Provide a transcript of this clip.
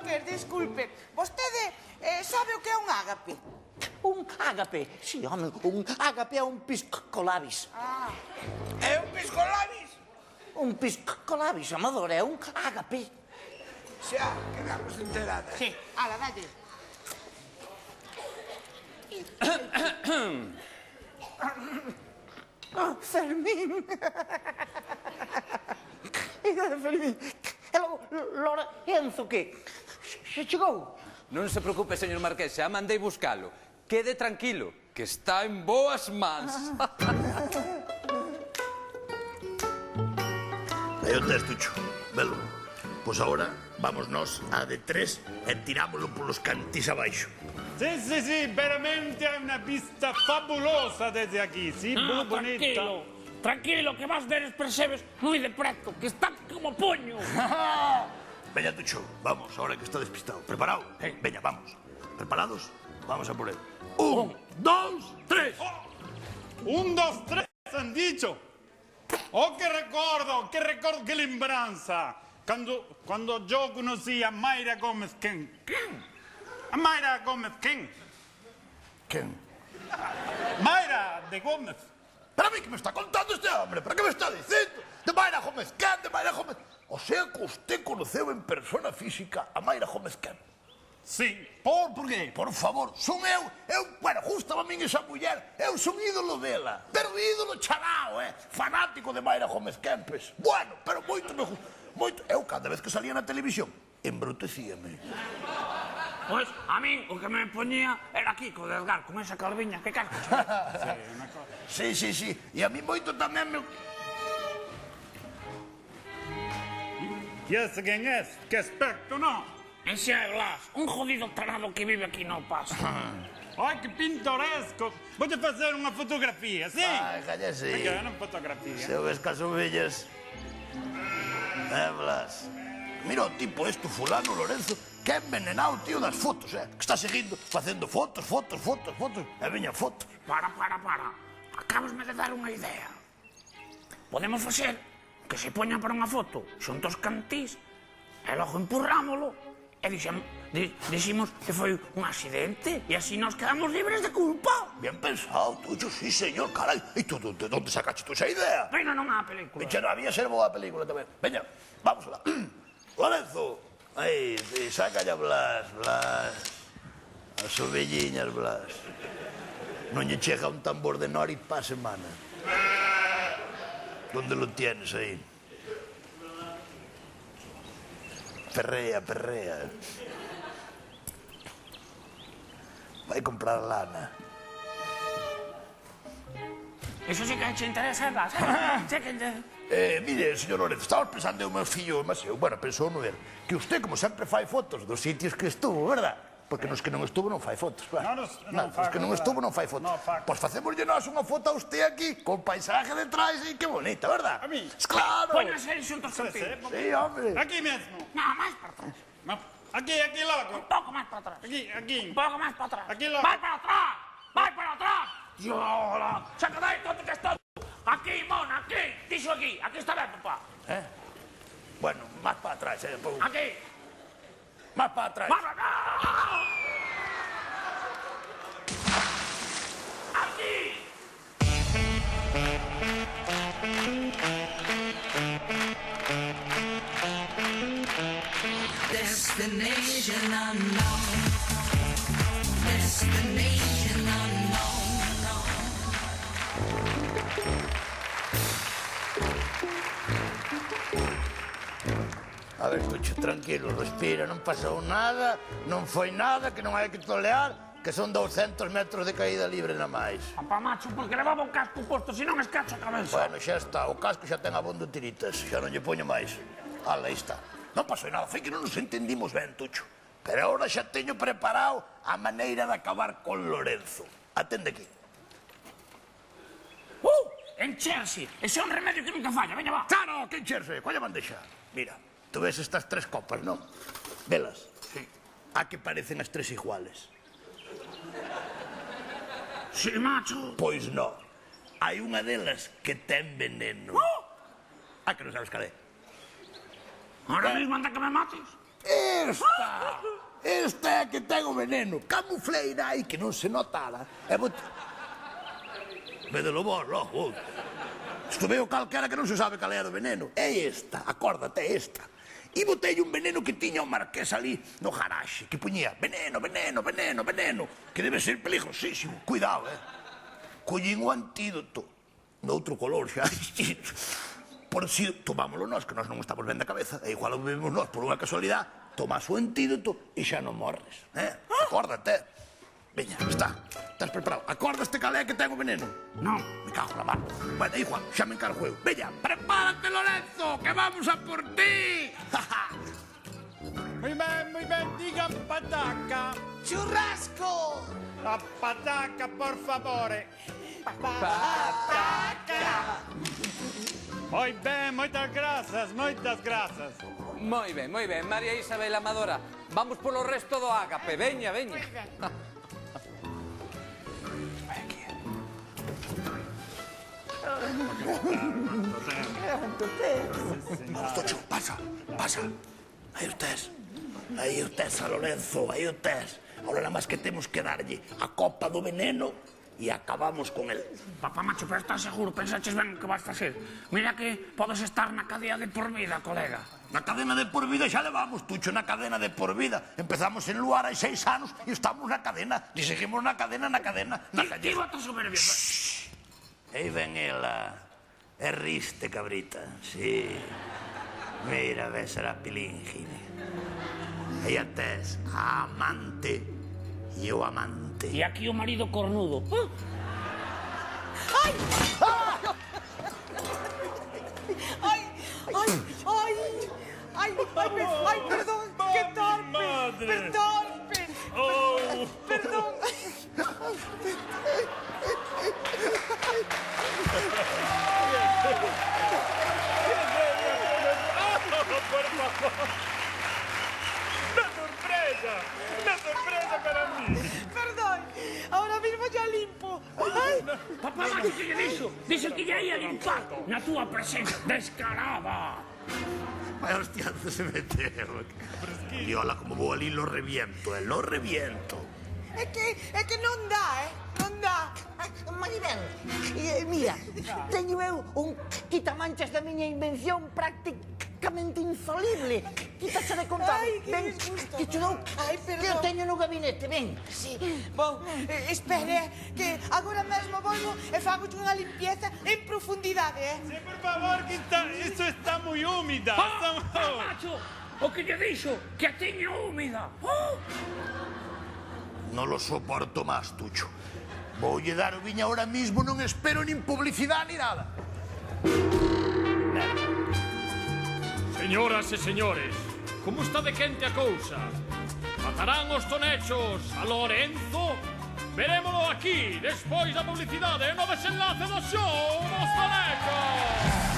Marqués, disculpe. Vostede sabe o que é un ágape? Un ágape? Si, home, un ágape é un piscolabis. É un piscolabis? Un piscolabis, amador, é un ágape. Xa, quedamos enteradas. Sí, ala, dalle. Fermín. Fermín. E logo, Lorenzo, que? Se chegou? Non se preocupe, señor Marqués, xa mandei buscalo. Quede tranquilo, que está en boas mans. Aí o tes, Tucho, velo. Pois agora vamos nós a de tres e tirámoslo polos cantis abaixo. Sí, veramente hay una vista fabulosa desde aquí, sí, muy bonita. Tranquilo, que vas ver os percebes moi de preto, que están como puño. Veña, Tucho, vamos, ahora que está despistado. ¿Preparado? Veña, vamos. ¿Preparados? Vamos a por él. 1, 2, 3. 1, 2, 3, han dicho. Oh, qué recuerdo, qué lembranza. Cuando yo conocí a Mayra Gómez Ken. A Mayra Gómez Ken. ¿Quién? Mayra de Gómez. ¿Pero a mí qué me está contando este hombre? ¿Pero qué me está diciendo? De Mayra Gómez Ken, de Mayra Gómez... O sea que usted conoceu en persona física a Mayra Gómez Ken. Sí, por qué? Por favor, son bueno, gustaba a min esa muller, eu son ídolo dela, pero ídolo chalao, fanático de Mayra Gómez Kempes. Bueno, pero moito me gusta, moito. Eu cada vez que salía na televisión, embrutecíame. Pois, a min, o que me poñía era Kiko de Edgar, con esa calviña, que casco. Sí, e a mí moito tamén me... ¿Y ese quién es? ¿Qué aspecto, no? Ese é Blas, un jodido tarado que vive aquí no paso. Ai, que pintoresco. Voy a facer unha fotografía, sí? Ai, calla, sí. Que non fotografía. Se o ves caso vellas... Blas... Mira o tipo este, fulano, Lorenzo, que é envenenado, tío, das fotos, que está seguindo, facendo fotos, e veña fotos. Para. Acabasme de dar unha idea. Podemos facer que se poña para unha foto xunto aos cantís e logo empurrámolo e diximos que foi un accidente e así nos quedamos libres de culpa. Bien pensado, Tucho, sí, señor, carai. E tú, de onde sacaste tú esa idea? Pero non há película. Eche, non había ser boa película tamén. Veña, vamos alá. Lorenzo, aí, saca ya Blas. As ovelliñas, Blas. Non lle chega un tambor de nori pa semana. ¿Dónde lo tienes ahí? Perrea. Vai comprar lana. Eso sí que te interesa, Blas. Mire, señor Lorenzo, estamos pensando en un fillo demasiado. Bueno, pensou no ver que usted, como sempre, fai fotos dos sitios que estuvo, verdad? Porque nos que non estuvo non fai fotos. Nos que non estuvo non fai fotos. Pois facémoslle nós unha foto a usted aquí, con paisaje detrás, e que bonita, verdad? A mí? Claro. Póñase aí xuntos contigo. Sí, hombre. Aquí mesmo. No, máis para atrás. Aquí loco. Un pouco máis para atrás. Aquí. Un pouco máis para atrás. Aquí loco. Vai para atrás. Yola. Saca de aí todo que está. Aquí, mona, aquí. Dixo aquí. Aquí está ben, papá. Bueno, máis para atrás, Aquí. Máis para atrás. Más para atrás. Aquí. Destination unknown. Destination unknown. A ver, Tucho, tranquilo, respira, non pasou nada, non foi nada, que non hai que tolear, que son 200 metros de caída libre na máis. Papá macho, porque levaba o casco posto, se non escacho a cabeza. Bueno, xa está, o casco xa ten abondo tiritas, xa non lle poño máis. Ala, aí está. Non pasou nada, foi que non nos entendimos ben, Tucho. Pero agora xa teño preparado a maneira de acabar con Lorenzo. Atende aquí. Encherse, ese é un remedio que nunca falla, veña, va. Claro, que encherse, colla bandexa. Mira, tú ves estas tres copas, non? Velas. Sí. A que parecen as tres iguales. Sí, macho. Pois non. Hai unha delas que ten veneno. A que non sabes cal é? Ahora mismo anda que me mates. Esta! Esta é a que ten o veneno. Camufleira aí que non se notara. E vedelo vos, logo. Isto veo calquera que non se sabe cal é o veneno. É esta, acórdate, é esta. E botei un veneno que tiña o marqués ali no garaxe, que puñía veneno, veneno, veneno, veneno, que debe ser peligrosísimo. Cuidado, Collín o antídoto, noutro color xa. Por si tomámoslo nós, que nós non estamos ben da cabeza, e igual o bebemos nós por unha casualidade, tomas o antídoto e xa non morres. Acórdate. Veña, estás preparado? Acordaste cal é que ten o veneno? Non. Me cago na mano. Bueno, igual, xa me encargo eu. Veña, prepárate, Lorenzo, que vamos a por ti. Muy ben, digan pataca. Churrasco. La pataca, por favore. Pataca. Moi ben, moitas grazas, moitas grazas. Moi ben, María Isabel Amadora. Vamos polo resto do ágape, veña, veña. Tocho, pasa. Aí o tes a Lorenzo, aí o tes. Ahora nada máis que temos que darlle a copa do veneno e acabamos con el. Papá macho, pero estás seguro? Pensaches ben que vas facer? Mira que podes estar na cadea de por vida, colega. Na cadena de por vida xa levamos, Tucho, na cadena de por vida. Empezamos en Luar hai 6 anos e estamos na cadena. E seguimos na cadena. Ti botas soberbio. Aí ven ela. É riste, cabrita. Sí. Mira, ves, era pilíngine. Aí a tes, a amante e o amante. E aquí o marido cornudo. Ay, perdón, qué torpe. Perdón. Una sorpresa para mí. Perdón, ahora mismo ya limpo. Ay. Papá macho, que lle dixo? Dixo que lle ia limpar na túa presencia descarada. Vai, hostia, se meteu. E hola, como vou ali, lo reviento. É que non dá, non dá. Maribel, mira, teño eu un quitamanchas da miña invención prácticamente infalible. Quítase de contar. Ai, que ven, disgusto. que te dou, Ai, perdón. que eu teño no gabinete, ven. Sí, bon, espere, que agora mesmo volvo e fago unha limpieza en profundidade, Sí, por favor, que esto está muy húmeda. Papá macho, o que lle dixo? Que a teña húmida. Non lo soporto máis, Tucho. Voulle dar o viña ahora mismo, non espero nin publicidade ni nada. Señoras e señores, como está de quente a cousa? Matarán os tonechos a Lorenzo? Verémolo aquí, despois da publicidade, no desenlace do show dos tonechos!